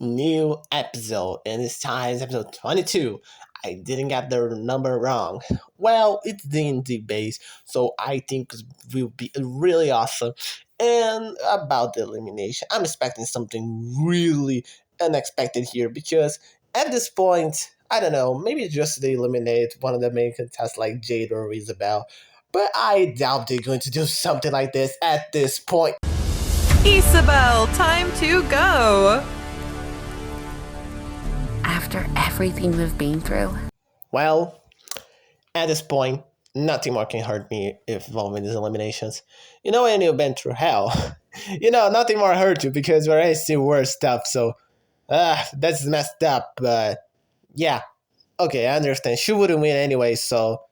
new episode, and this time it's episode 22. I didn't get the number wrong. Well, it's D&D based, so I think it will be really awesome. And about the elimination, I'm expecting something really unexpected here because at this point, I don't know, maybe just they eliminate one of the main contestants like Jade or Isabel, but I doubt they're going to do something like this at this point. Isabel, time to go! After everything we've been through. Well, at this point, nothing more can hurt me if involving these eliminations. You know, when you've been through hell, nothing more hurt you because you're already seeing worse stuff, so, that's messed up, but, yeah. Okay, I understand. She wouldn't win anyway, so,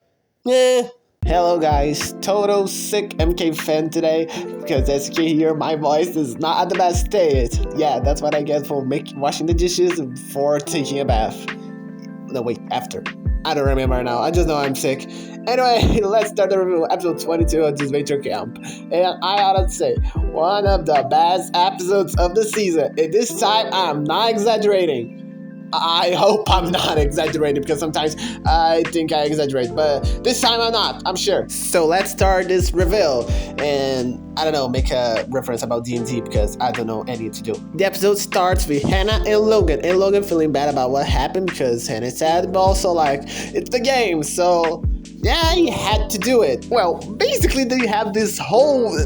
Hello guys, total sick MK fan today, because as you can hear, my voice is not at the best state. Yeah, that's what I get for washing the dishes and for taking a bath. No, wait, after. I don't remember now, I just know I'm sick. Anyway, let's start the review of episode 22 of Disventure Camp. And I gotta say, one of the best episodes of the season. And this time, I'm not exaggerating. I hope I'm not exaggerating because sometimes I think I exaggerate, but this time I'm not, I'm sure. So let's start this reveal and I don't know, make a reference about D&D because I don't know any to do. The episode starts with Hannah and Logan feeling bad about what happened because Hannah said, but also like, it's the game, so yeah, he had to do it. Well, basically they have this whole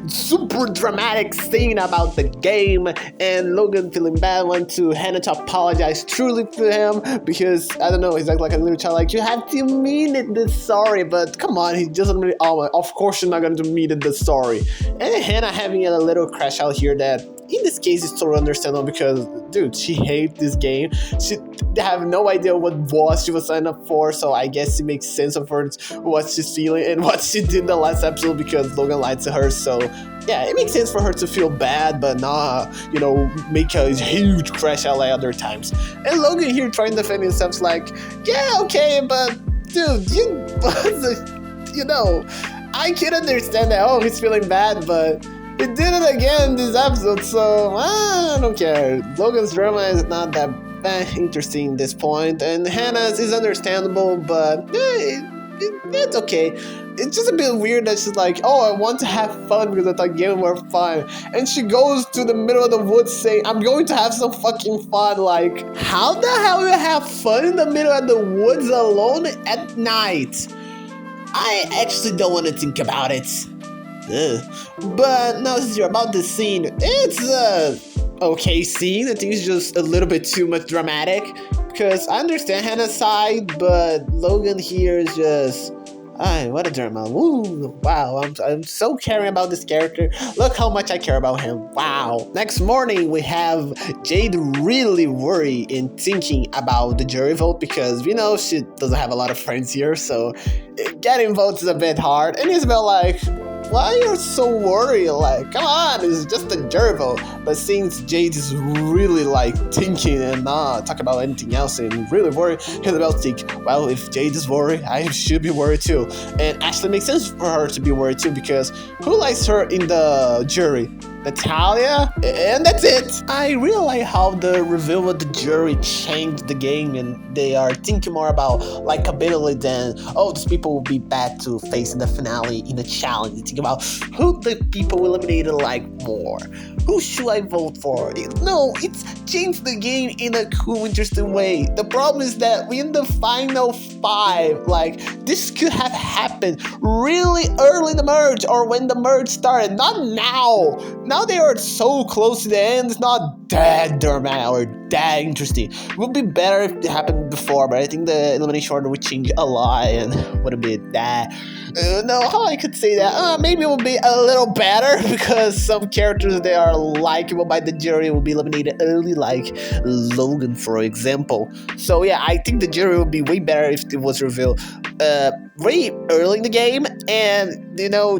super dramatic scene about the game and Logan feeling bad went to Hannah to apologize truly to him because, I don't know, he's like a little child, like, you have to mean it this sorry, but come on, he doesn't really, of course you're not going to mean it this sorry. And Hannah having a little crash out here that in this case, it's totally understandable because, dude, she hates this game. She have no idea what boss she was signed up for, so I guess it makes sense of her what she's feeling and what she did in the last episode because Logan lied to her. So, yeah, it makes sense for her to feel bad, but not, make a huge crash out like other times. And Logan here trying to defend himself like, yeah, okay, but, dude, I can understand that, he's feeling bad, but he did it again this episode, so I don't care. Logan's drama is not that interesting at this point, and Hannah's is understandable, but it's okay. It's just a bit weird that she's like, I want to have fun because I thought games were fun. And she goes to the middle of the woods saying, I'm going to have some fucking fun. Like, how the hell you have fun in the middle of the woods alone at night? I actually don't want to think about it. But now since you're about the scene, it's a okay scene. I think it's just a little bit too much dramatic because I understand Hannah's side, but Logan here is just what a drama. Woo, wow, I'm so caring about this character. Look how much I care about him. Wow. Next morning we have Jade really worried and thinking about the jury vote because she doesn't have a lot of friends here, so getting votes is a bit hard. And Isabel like, why are you so worried? Like, come on, it's just a jury vote. But since Jade is really thinking and not talking about anything else and really worried, Isabel think, well, if Jade is worried, I should be worried too. And actually makes sense for her to be worried too because who likes her in the jury? Natalia? And that's it. I really like how the reveal of the jury changed the game and they are thinking more about likability than, these people will be bad to face in the finale in the challenge. Think about who the people eliminated like more. Who should I vote for? No, it's changed the game in a cool, interesting way. The problem is that we're in the final 5. This could have happened really early in the merge or when the merge started, not now. Now they are so close to the end, it's not that dramatic or that interesting. It would be better if it happened before, but I think the elimination order would change a lot and would be that. How I could say that? Maybe it would be a little better because some characters that are likable by the jury will be eliminated early, like Logan, for example. So yeah, I think the jury would be way better if it was revealed way early in the game and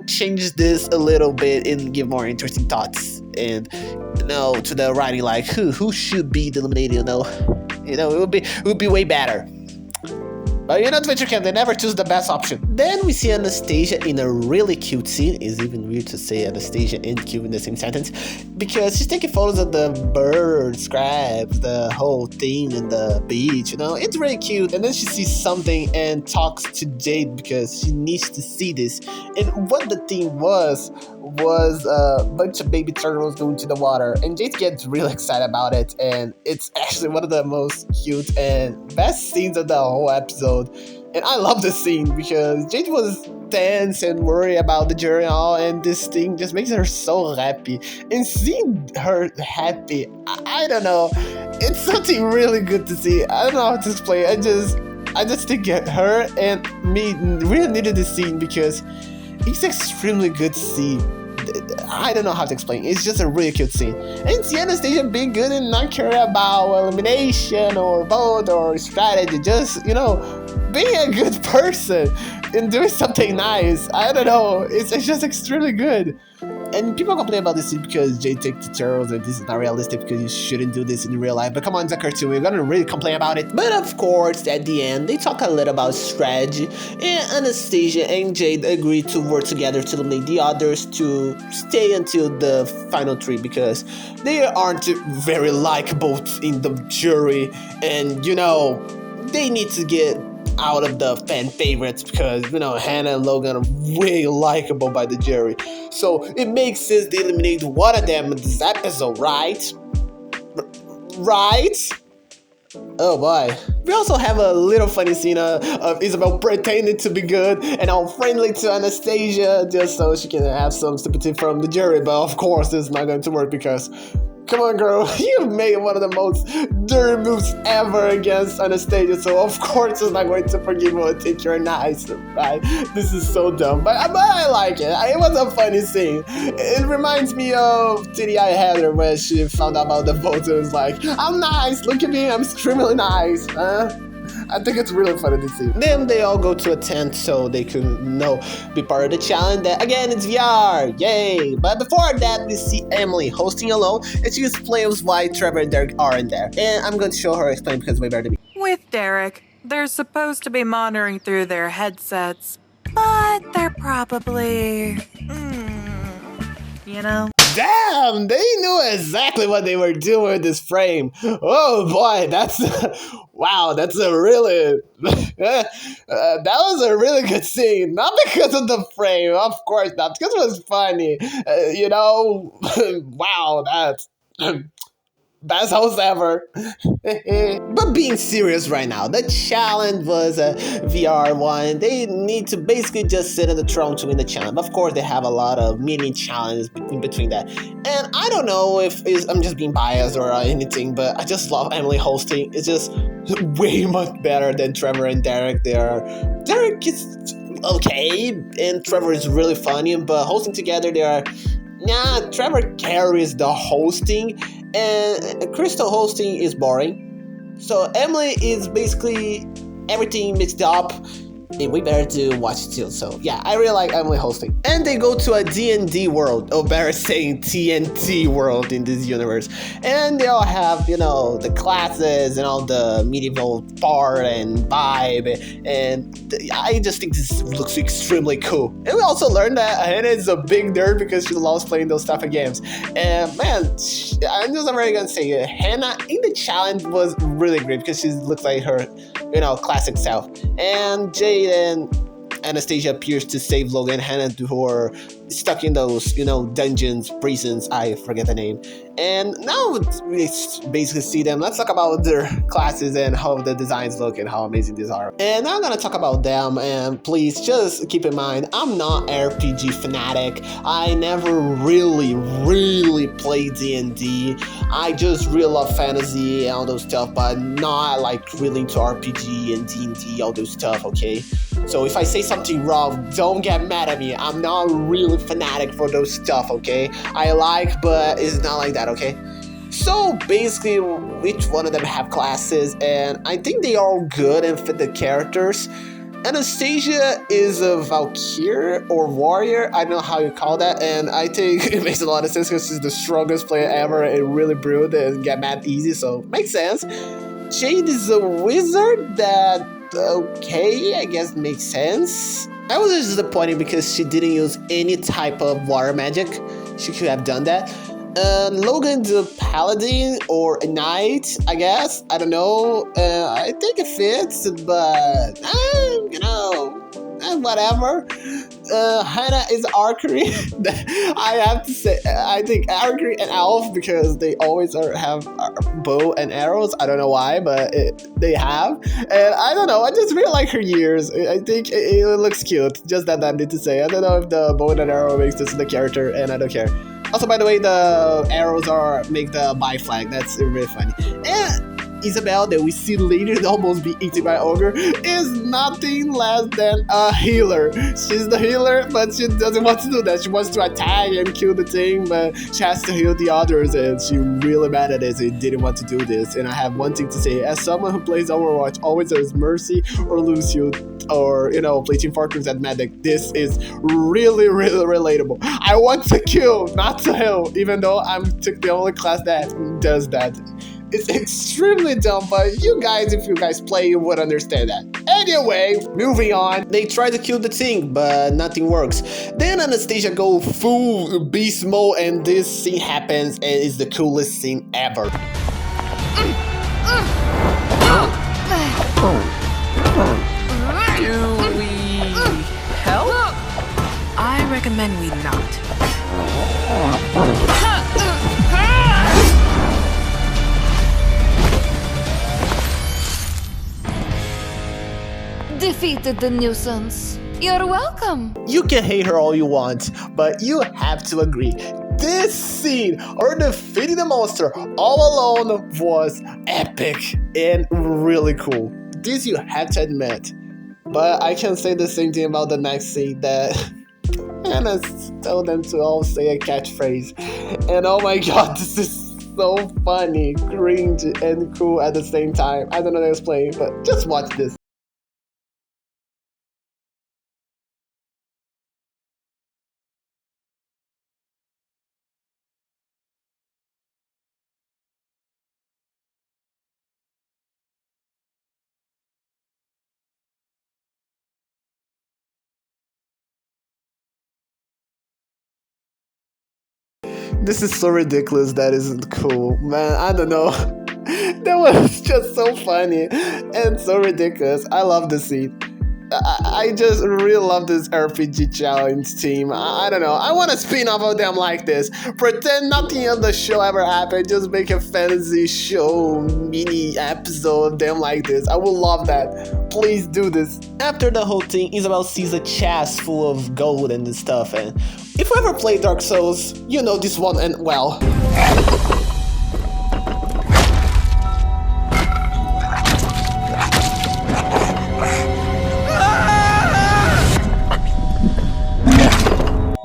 change this a little bit and give more interesting thoughts and to the writing, who should be eliminated. It would be way better. But you know, Adventure Camp, they never choose the best option. Then we see Anastasia in a really cute scene. It's even weird to say Anastasia and cute in the same sentence, because she's taking photos of the birds, crabs, the whole thing in the beach, you know? It's really cute. And then she sees something and talks to Jade because she needs to see this. And what the theme was a bunch of baby turtles going to the water. And Jade gets really excited about it. And it's actually one of the most cute and best scenes of the whole episode. And I love this scene because Jade was tense and worried about the jury and all, and this thing just makes her so happy. And seeing her happy, I don't know, it's something really good to see. I don't know how to explain. I just think her and me really needed this scene because it's extremely good to see. I don't know how to explain. It's just a really cute scene. And see Anastasia being good and not caring about elimination or vote or strategy. Just, you know, being a good person and doing something nice. I don't know. It's just extremely good. And people complain about this scene because Jade takes the turtles and this is not realistic because you shouldn't do this in real life. But come on, it's a cartoon. We're gonna really complain about it. But of course, at the end, they talk a little about strategy. And Anastasia and Jade agree to work together to eliminate the others to stay until the final three because they aren't very likable in the jury. And, you know, they need to get out of the fan favorites because, you know, Hannah and Logan are way likable by the jury. So it makes sense they eliminate one of them in this episode, right? Right? Oh boy. We also have a little funny scene of Isabel pretending to be good and all friendly to Anastasia just so she can have some sympathy from the jury. But of course, it's not going to work because, come on, girl, you made one of the most dirty moves ever against Anastasia, so of course it's not going to forgive you and think you're nice, right? This is so dumb, but I like it. It was a funny scene. It reminds me of TDI Heather when she found out about the votes and was like, I'm nice, look at me, I'm extremely nice, huh? I think it's really funny to see. Then they all go to a tent so they could, be part of the challenge. Again, it's VR, yay! But before that, we see Emily hosting alone, and she explains why Trevor and Derek aren't there. And I'm going to show her explain because it's way better than me. With Derek, they're supposed to be monitoring through their headsets, but they're probably, you know. Damn, they knew exactly what they were doing with this frame. Oh boy, that's wow, that's a really that was a really good scene. Not because of the frame, of course not, because it was funny. Wow, that's best host ever. But being serious right now, the challenge was a VR one. They need to basically just sit on the throne to win the challenge. Of course, they have a lot of mini challenges in between that. And I don't know if I'm just being biased or anything, but I just love Emily hosting. It's just way much better than Trevor and Derek. Derek is okay, and Trevor is really funny, but hosting together, Trevor carries the hosting, and Crystal hosting is boring. So Emily is basically everything mixed up, and we better to watch it too. So yeah, I really like Emily hosting. And they go to a D&D world, or better saying TNT world in this universe. And they all have, the classes and all the medieval part and vibe. And I just think this looks extremely cool. And we also learned that Hannah is a big nerd because she loves playing those type of games. And man, I'm just already gonna say it. Hannah in the challenge was really great because she looks like her, classic self. And Jade and Anastasia appears to save Logan and Hannah, who are stuck in those, dungeons, prisons, I forget the name. And now we basically see them. Let's talk about their classes and how the designs look and how amazing these are. And I'm gonna talk about them, and please just keep in mind, I'm not RPG fanatic. I never really played D&D. I just really love fantasy and all those stuff, but not like really into RPG and D&D, all those stuff, okay? So if I say something wrong, don't get mad at me. I'm not really fanatic for those stuff, okay? I like, but it's not like that, okay? So basically, each one of them have classes, and I think they are all good and fit the characters. Anastasia is a Valkyrie or warrior, I don't know how you call that, and I think it makes a lot of sense because she's the strongest player ever and really brute and get mad easy, so makes sense. Jade is a wizard that okay, I guess makes sense. I was just disappointed because she didn't use any type of water magic. She could have done that. Logan's a paladin or a knight, I guess. I don't know. I think it fits, but whatever. Hannah is archery. I have to say, I think archery and elf because they always have bow and arrows. I don't know why, but they have. And I don't know. I just really like her ears. I think it looks cute. Just that I need to say. I don't know if the bow and arrow makes this the character, and I don't care. Also, by the way, the arrows make the bi flag. That's really funny. And Isabel, that we see later almost be eaten by ogre, is nothing less than a healer. She's the healer, but she doesn't want to do that. She wants to attack and kill the thing, but she has to heal the others, and she really mad at it and didn't want to do this. And I have one thing to say: as someone who plays Overwatch, always has Mercy or Lucio, or play Team Fortress at Medic, this is really, really relatable. I want to kill, not to heal, even though I'm the only class that does that. It's extremely dumb, but you guys, if you guys play, you would understand that. Anyway, moving on. They try to kill the thing, but nothing works. Then Anastasia go full beast mode, and this scene happens, and it's the coolest scene ever. Do we help? I recommend we not. Defeated the nuisance. You're welcome. You can hate her all you want, but you have to agree. This scene, or defeating the monster all alone, was epic and really cool. This you have to admit. But I can say the same thing about the next scene that Hannah told them to all say a catchphrase. And oh my god, this is so funny, cringe, and cool at the same time. I don't know what I was playing, but just watch this. This is so ridiculous that isn't cool. Man, I don't know. That was just so funny and so ridiculous. I love this scene. I just really love this RPG challenge team. I don't know. I want a spin-off of them like this. Pretend nothing of the show ever happened. Just make a fantasy show mini episode of them like this. I would love that. Please do this. After the whole thing, Isabel sees a chest full of gold and stuff. And if you ever played Dark Souls, you know this one and well.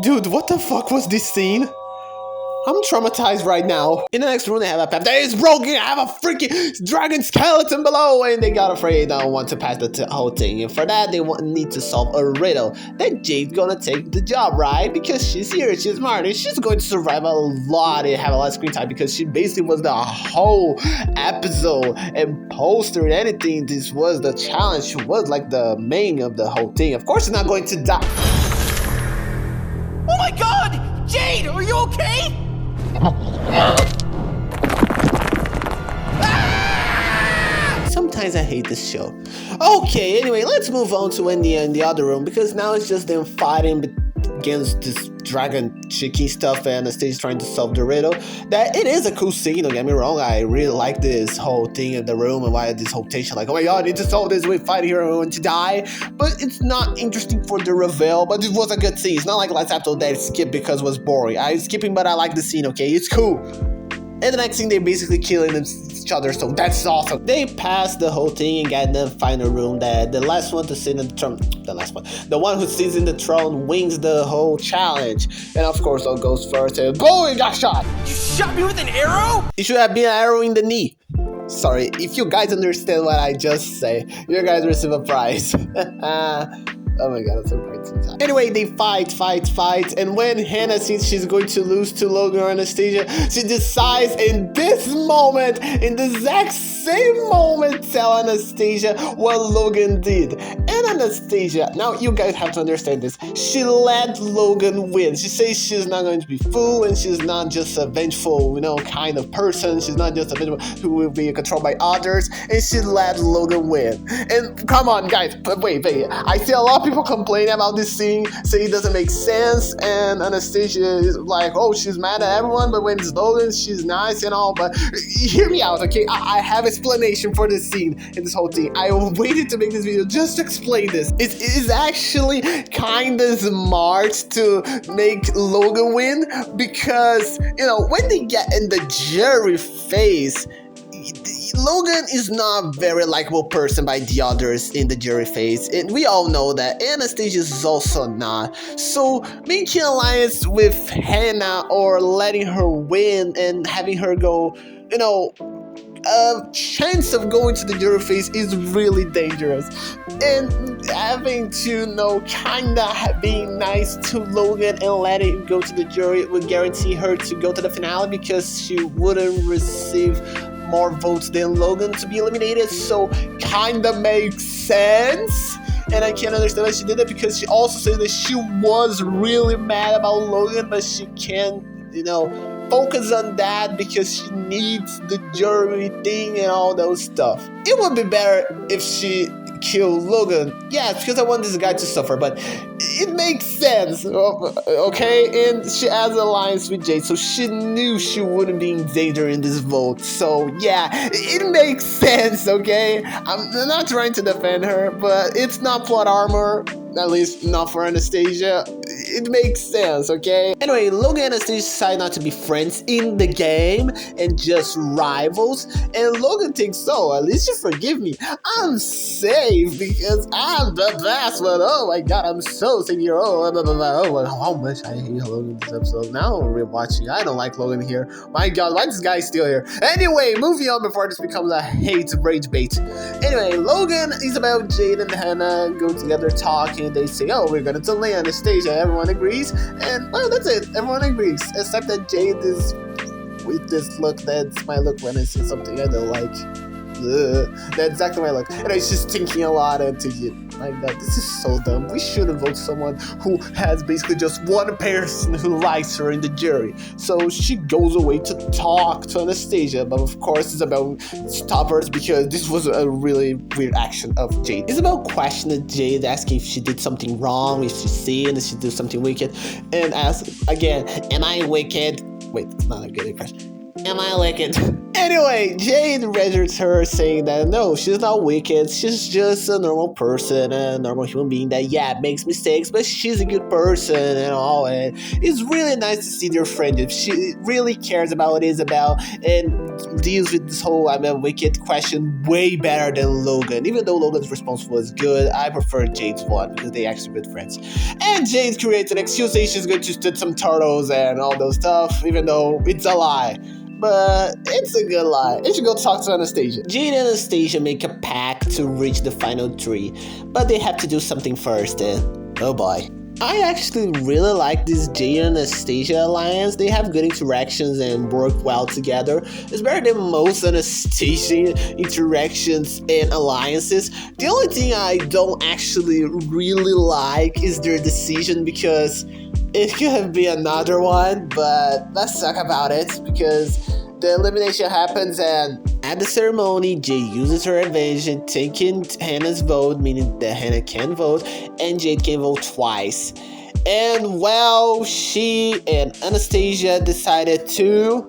Dude, what the fuck was this scene? I'm traumatized right now. In the next room, they have a pep that is broken. I have a freaking dragon skeleton below, and they got afraid. They don't want to pass the whole thing. And for that, they need to solve a riddle. Then Jade's gonna take the job, right? Because she's here, she's smart, and she's going to survive a lot and have a lot of screen time because she basically was the whole episode and poster and anything. This was the challenge. She was like the main of the whole thing. Of course, she's not going to die. Oh my god! Jade, are you okay? Sometimes I hate this show. Okay, anyway, let's move on to India in the other room because now it's just them fighting against this dragon chicky stuff and Anastasia trying to solve the riddle. That it is a cool scene, don't get me wrong. I really like this whole thing in the room and why this whole tension, like, oh my god, I need to solve this, we fight here, we want to die. But it's not interesting for the reveal, but it was a good scene. It's not like last episode that I skipped because it was boring. I'm skipping, but I like the scene, okay? It's cool. And the next thing, they're basically killing each other, so that's awesome. They pass the whole thing and get the final room that the last one to sit in the throne, the one who sits in the throne wins the whole challenge. And of course, all goes first and boom, he got shot. You shot me with an arrow? It should have been an arrow in the knee. Sorry, if you guys understand what I just say, you guys receive a prize. Oh my god, that's so great sometimes. Anyway, they fight, and when Hannah sees she's going to lose to Logan or Anastasia, she decides in this moment, in the exact same moment, tell Anastasia what Logan did. And Anastasia, now you guys have to understand this, she let Logan win. She says she's not going to be fooled, and she's not just a vengeful, kind of person. She's not just a vengeful who will be controlled by others, and she let Logan win. And come on, guys, but wait, I see a lot of people complaining about this scene, say it doesn't make sense, and Anastasia is like, oh, she's mad at everyone, but when it's Logan, she's nice and all, but hear me out, okay? I have explanation for this scene and this whole thing. I waited to make this video just to explain this. It is actually kind of smart to make Logan win, because, when they get in the jury phase, Logan is not a very likable person by the others in the jury phase, and we all know that. Anastasia is also not. So making alliance with Hannah or letting her win and having her go, a chance of going to the jury phase is really dangerous. And having to, kinda being nice to Logan and letting him go to the jury would guarantee her to go to the finale, because she wouldn't receive more votes than Logan to be eliminated. So kinda makes sense. And I can't understand why she did that, because she also said that she was really mad about Logan, but she can't, focus on that because she needs the jury thing and all those stuff. It would be better if she killed Logan. Yeah, it's because I want this guy to suffer, but it makes sense, okay? And she has an alliance with Jade, so she knew she wouldn't be in danger in this vote. So yeah, it makes sense, okay? I'm not trying to defend her, but it's not plot armor, at least not for Anastasia. It makes sense, okay? Anyway, Logan and Anastasia decide not to be friends in the game and just rivals. And Logan thinks, so, at least you forgive me. I'm safe because I'm the best one. Oh my god, I'm so safe here. Oh, blah, blah, blah. Oh, how much I hate Logan this episode. Now we're watching. I don't like Logan here. My god, why is this guy still here? Anyway, moving on before this becomes a hate rage bait. Anyway, Logan, Isabel, Jade, and Hannah go together talking. They say, oh, we're gonna delay Anastasia. Everyone agrees, and well, that's it. Everyone agrees, except that Jade is with this look. That's my look when I see something I don't like. Ugh. That's exactly my look. And I was just thinking a lot and thinking, my god, this is so dumb. We shouldn't vote someone who has basically just one person who likes her in the jury. So she goes away to talk to Anastasia, but of course Isabel stops her because this was a really weird action of Jade. Isabel questioned Jade, asking if she did something wrong, if she sinned, if she did something wicked, and asked again, am I wicked? Wait, it's not a good impression. Am I wicked? Anyway, Jade reasures her, saying that no, she's not wicked. She's just a normal person, a normal human being that, yeah, makes mistakes, but she's a good person and all. And it's really nice to see their friendship. She really cares about Isabel and deals with this whole I'm a wicked question way better than Logan. Even though Logan's response was good, I prefer Jade's one because they actually good friends. And Jade creates an excuse saying she's going to steal some turtles and all those stuff, even though it's a lie. But it's a good lie. You should go talk to Anastasia. Jade and Anastasia make a pact to reach the final 3, but they have to do something first, and oh boy. I actually really like this Jade and Anastasia alliance. They have good interactions and work well together. It's better than most Anastasia interactions and alliances. The only thing I don't actually really like is their decision, because it could have been another one, but let's talk about it, because the elimination happens, and at the ceremony, Jade uses her advantage, taking Hannah's vote, meaning that Hannah can vote, and Jade can vote twice. And well, she and Anastasia decided to...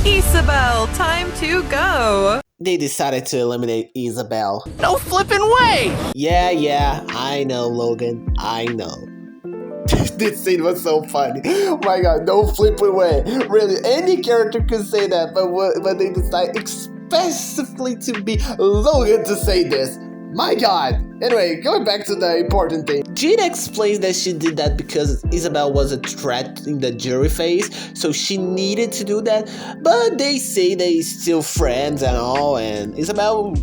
Isabel, time to go. They decided to eliminate Isabel. No flipping way! Yeah, I know, Logan, I know. This scene was so funny. Oh my god, no flipping way. Really, any character could say that, but they decide specifically to be Logan to say this. My god. Anyway, going back to the important thing. Jade explains that she did that because Isabel was a threat in the jury phase, so she needed to do that. But they say they still friends and all, and Isabel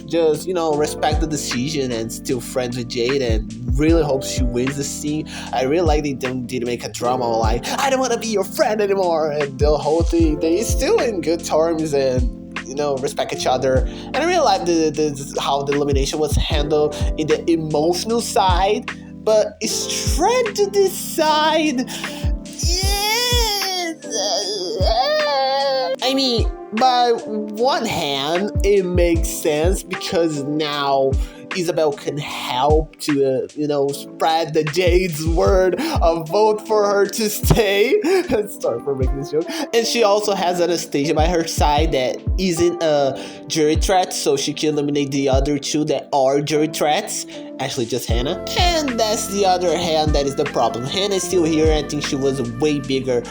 just, respect the decision and still friends with Jade and really hopes she wins the scene. I really like they didn't make a drama like, I don't want to be your friend anymore, and the whole thing, they still in good terms and respect each other. And I really like how the elimination was handled in the emotional side, but it's trying to decide. I mean, by one hand, it makes sense because now Isabel can help to, spread the Jade's word, vote for her to stay. Sorry for making this joke. And she also has Anastasia by her side that isn't a jury threat, so she can eliminate the other two that are jury threats. Actually, just Hannah. And that's the other hand that is the problem. Hannah is still here, and I think she was a way bigger,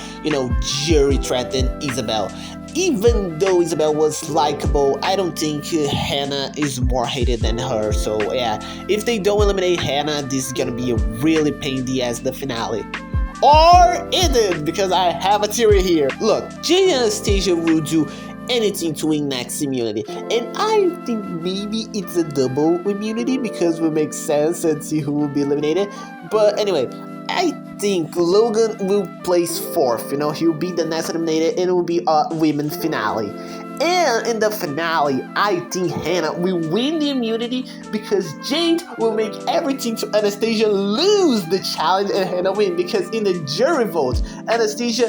jury threat than Isabel. Even though Isabel was likable, I don't think Hannah is more hated than her. So yeah, if they don't eliminate Hannah, this is gonna be a really pain in the ass the finale. Or it is, because I have a theory here. Look, Jade and Anastasia will do anything to win next immunity, and I think maybe it's a double immunity because it will make sense and see who will be eliminated. But anyway, I think Logan will place 4th. He'll be the next eliminated, and it will be a women's finale. And in the finale, I think Hannah will win the immunity because Jade will make everything to Anastasia lose the challenge and Hannah win, because in the jury vote, Anastasia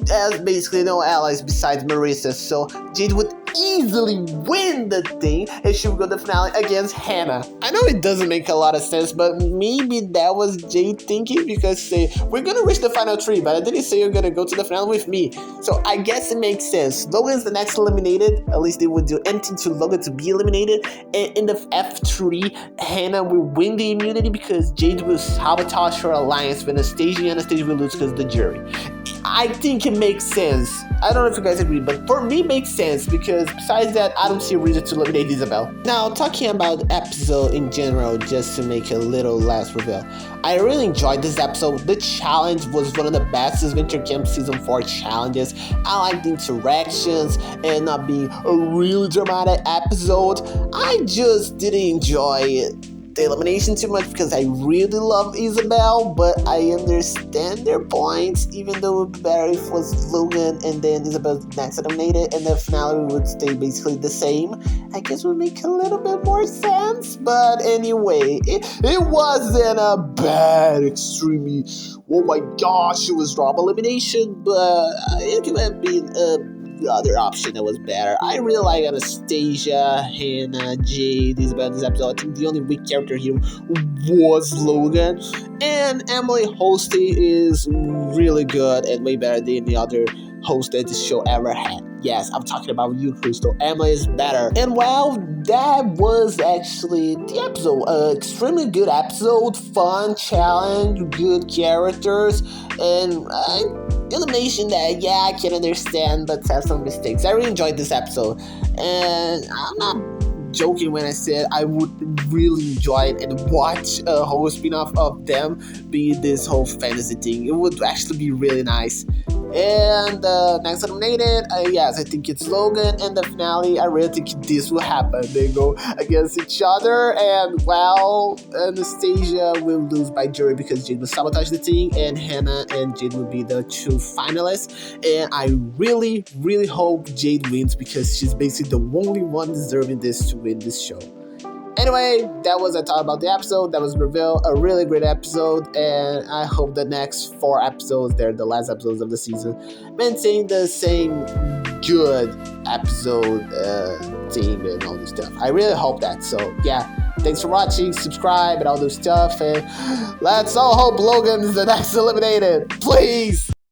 has basically no allies besides Marissa, so Jade would easily win the thing and she would go to the finale against Hannah. I know it doesn't make a lot of sense, but maybe that was Jade thinking, because say, we're gonna reach the final 3, but I didn't say you're gonna go to the finale with me. So I guess it makes sense. Logan's the next eliminated, at least they would do anything to Logan to be eliminated, and in the F3, Hannah will win the immunity because Jade will sabotage her alliance with Anastasia, and Anastasia will lose because of the jury. I think it makes sense. I don't know if you guys agree, but for me it makes sense because besides that, I don't see a reason to eliminate Isabel. Now, talking about the episode in general, just to make a little last reveal, I really enjoyed this episode. The challenge was one of the best Disventure Camp Season 4 challenges. I like the interactions and not being a really dramatic episode. I just didn't enjoy the elimination too much because I really love Isabel, but I understand their points, even though it would be better if it was Logan and then Isabel next eliminated and the finale would stay basically the same. I guess would make a little bit more sense, but anyway, it wasn't a bad, extremely, oh my gosh, it was drama elimination, but it could have been the other option that was better. I really like Anastasia, Hannah, Jade, Isabel this episode. I think the only weak character here was Logan. And Emily hosting is really good and way better than the other host that this show ever had. Yes, I'm talking about you, Crystal. Emily is better. And well, that was actually the episode. Extremely good episode, fun challenge, good characters, and elimination that, yeah, I can understand, but has some mistakes. I really enjoyed this episode, and I'm not joking when I said I would really enjoy it and watch a whole spin-off of them be this whole fantasy thing. It would actually be really nice. And next eliminated, yes, I think it's Logan. And the finale, I really think this will happen. They go against each other, and well, Anastasia will lose by jury because Jade will sabotage the thing, and Hannah and Jade will be the 2 finalists. And I really, really hope Jade wins because she's basically the only one deserving this to win this show. Anyway, that was I thought about the episode. That was reveal, a really great episode, and I hope the next 4 episodes, they're the last episodes of the season, maintain the same good episode theme and all this stuff. I really hope that. So yeah, thanks for watching, subscribe and all this stuff, and let's all hope Logan is the next eliminated, please.